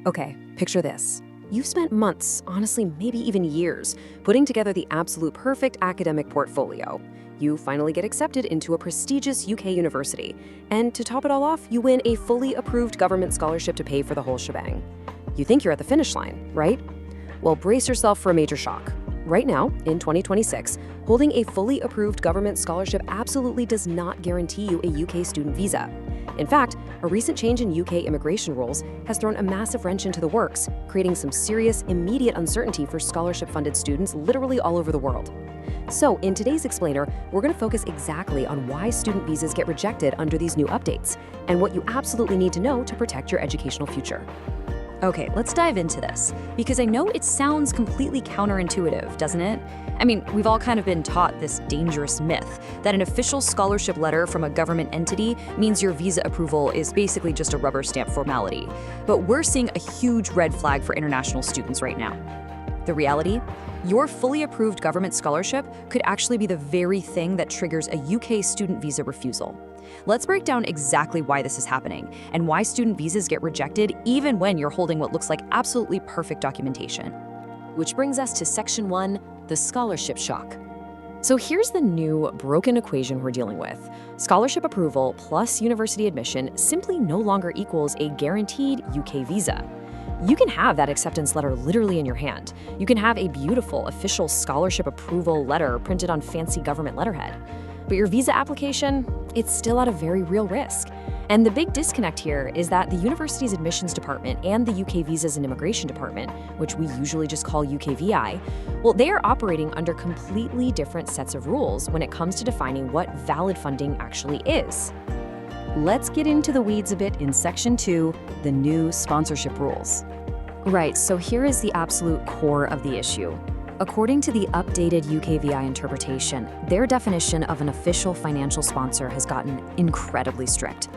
Okay, picture this. You've spent months, honestly maybe even years, putting together the absolute perfect academic portfolio. You finally get accepted into a prestigious UK university, and to top it all off, you win a fully approved government scholarship to pay for the whole shebang. You think you're at the finish line, right? Well, brace yourself for a major shock. Right now, in 2026, holding a fully approved government scholarship absolutely does not guarantee you a UK student visa. In fact, a recent change in UK immigration rules has thrown a massive wrench into the works, creating some serious, immediate uncertainty for scholarship-funded students literally all over the world. So, in today's explainer, we're going to focus exactly on why student visas get rejected under these new updates, and what you absolutely need to know to protect your educational future. Okay, let's dive into this, because I know it sounds completely counterintuitive, doesn't it? I mean, we've all kind of been taught this dangerous myth that an official scholarship letter from a government entity means your visa approval is basically just a rubber stamp formality. But we're seeing a huge red flag for international students right now. The reality? Your fully approved government scholarship could actually be the very thing that triggers a UK student visa refusal. Let's break down exactly why this is happening and why student visas get rejected even when you're holding what looks like absolutely perfect documentation. Which brings us to Section 1, the scholarship shock. So here's the new broken equation we're dealing with. Scholarship approval plus university admission simply no longer equals a guaranteed UK visa. You can have that acceptance letter literally in your hand. You can have a beautiful official scholarship approval letter printed on fancy government letterhead. But your visa application, it's still at a very real risk. And the big disconnect here is that the university's admissions department and the UK Visas and Immigration Department, which we usually just call UKVI, well, they are operating under completely different sets of rules when it comes to defining what valid funding actually is. Let's get into the weeds a bit in Section 2, the new sponsorship rules. Right, so here is the absolute core of the issue. According to the updated UKVI interpretation, their definition of an official financial sponsor has gotten incredibly strict.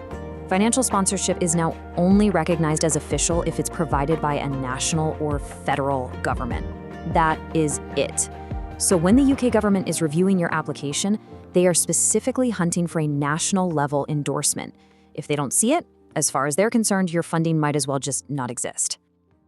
Financial sponsorship is now only recognized as official if it's provided by a national or federal government. That is it. So when the UK government is reviewing your application, they are specifically hunting for a national level endorsement. If they don't see it, as far as they're concerned, your funding might as well just not exist.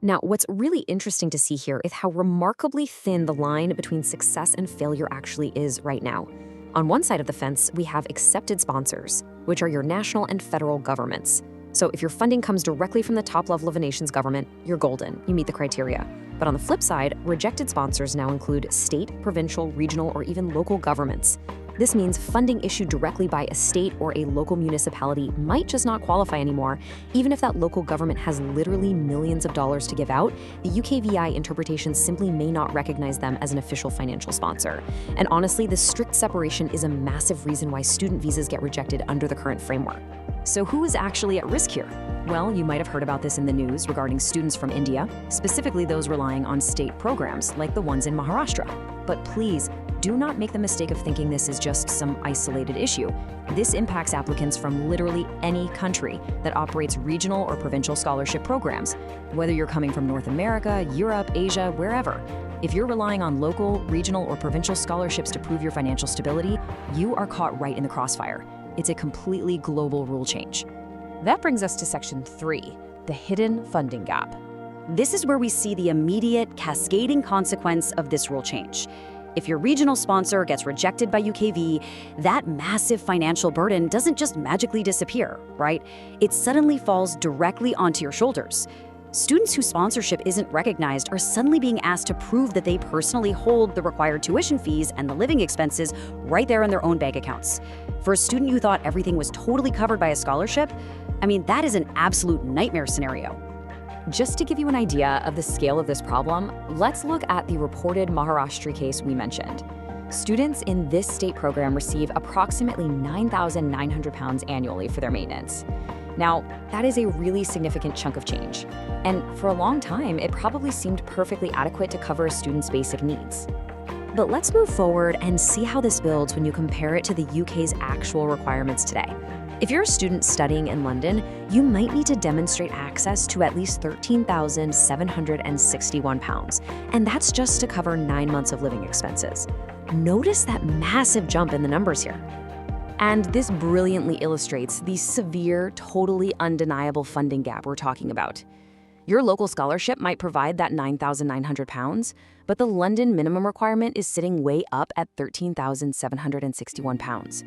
Now, what's really interesting to see here is how remarkably thin the line between success and failure actually is right now. On one side of the fence, we have accepted sponsors, which are your national and federal governments. So if your funding comes directly from the top level of a nation's government, you're golden, you meet the criteria. But on the flip side, rejected sponsors now include state, provincial, regional, or even local governments. This means funding issued directly by a state or a local municipality might just not qualify anymore, even if that local government has literally millions of dollars to give out. The UKVI interpretation simply may not recognize them as an official financial sponsor. And honestly, this strict separation is a massive reason why student visas get rejected under the current framework. So who is actually at risk here? Well, you might have heard about this in the news regarding students from India, specifically those relying on state programs like the ones in Maharashtra. But please, do not make the mistake of thinking this is just some isolated issue. This impacts applicants from literally any country that operates regional or provincial scholarship programs, whether you're coming from North America, Europe, Asia, wherever. If you're relying on local, regional, or provincial scholarships to prove your financial stability, you are caught right in the crossfire. It's a completely global rule change. That brings us to Section 3, the hidden funding gap. This is where we see the immediate, cascading consequence of this rule change. If your regional sponsor gets rejected by UKV, that massive financial burden doesn't just magically disappear, right? It suddenly falls directly onto your shoulders. Students whose sponsorship isn't recognized are suddenly being asked to prove that they personally hold the required tuition fees and the living expenses right there in their own bank accounts. For a student who thought everything was totally covered by a scholarship, I mean, that is an absolute nightmare scenario. Just to give you an idea of the scale of this problem, let's look at the reported Maharashtra case we mentioned. Students in this state program receive approximately £9,900 annually for their maintenance. Now, that is a really significant chunk of change. And for a long time, it probably seemed perfectly adequate to cover a student's basic needs. But let's move forward and see how this builds when you compare it to the UK's actual requirements today. If you're a student studying in London, you might need to demonstrate access to at least £13,761, and that's just to cover 9 months of living expenses. Notice that massive jump in the numbers here. And this brilliantly illustrates the severe, totally undeniable funding gap we're talking about. Your local scholarship might provide that £9,900, but the London minimum requirement is sitting way up at £13,761.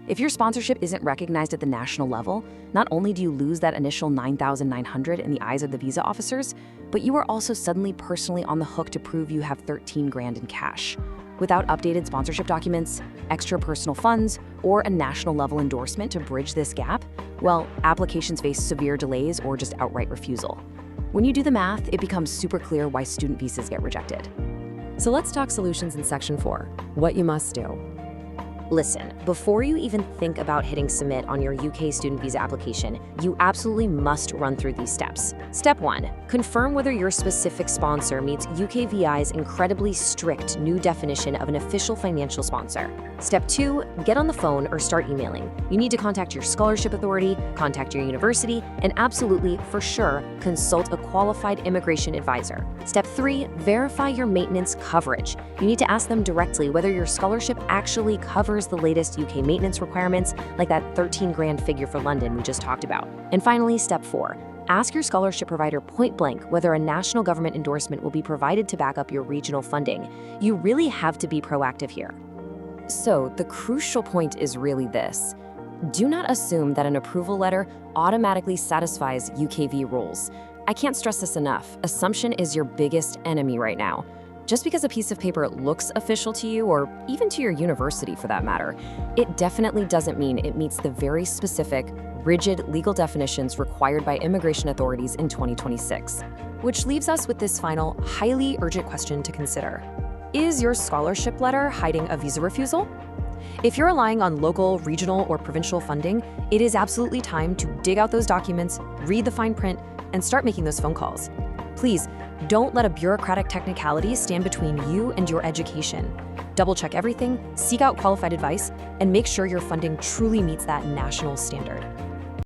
If your sponsorship isn't recognized at the national level, not only do you lose that initial $9,900 in the eyes of the visa officers, but you are also suddenly personally on the hook to prove you have 13 grand in cash. Without updated sponsorship documents, extra personal funds, or a national level endorsement to bridge this gap, well, applications face severe delays or just outright refusal. When you do the math, it becomes super clear why student visas get rejected. So let's talk solutions in Section 4, what you must do. Listen, before you even think about hitting submit on your UK student visa application, you absolutely must run through these steps. Step 1. Confirm whether your specific sponsor meets UKVI's incredibly strict new definition of an official financial sponsor. Step 2. Get on the phone or start emailing. You need to contact your scholarship authority, contact your university, and absolutely, for sure, consult a qualified immigration advisor. Step 3. Verify your maintenance coverage. You need to ask them directly whether your scholarship actually covers the latest UK maintenance requirements, like that 13 grand figure for London we just talked about. And finally, step 4. Ask your scholarship provider point blank whether a national government endorsement will be provided to back up your regional funding. You really have to be proactive here. So, the crucial point is really this. Do not assume that an approval letter automatically satisfies UKV rules. I can't stress this enough. Assumption is your biggest enemy right now. Just because a piece of paper looks official to you, or even to your university for that matter, it definitely doesn't mean it meets the very specific, rigid legal definitions required by immigration authorities in 2026. Which leaves us with this final, highly urgent question to consider. Is your scholarship letter hiding a visa refusal? If you're relying on local, regional, or provincial funding, it is absolutely time to dig out those documents, read the fine print, and start making those phone calls. Please, don't let a bureaucratic technicality stand between you and your education. Double-check everything, seek out qualified advice, and make sure your funding truly meets that national standard.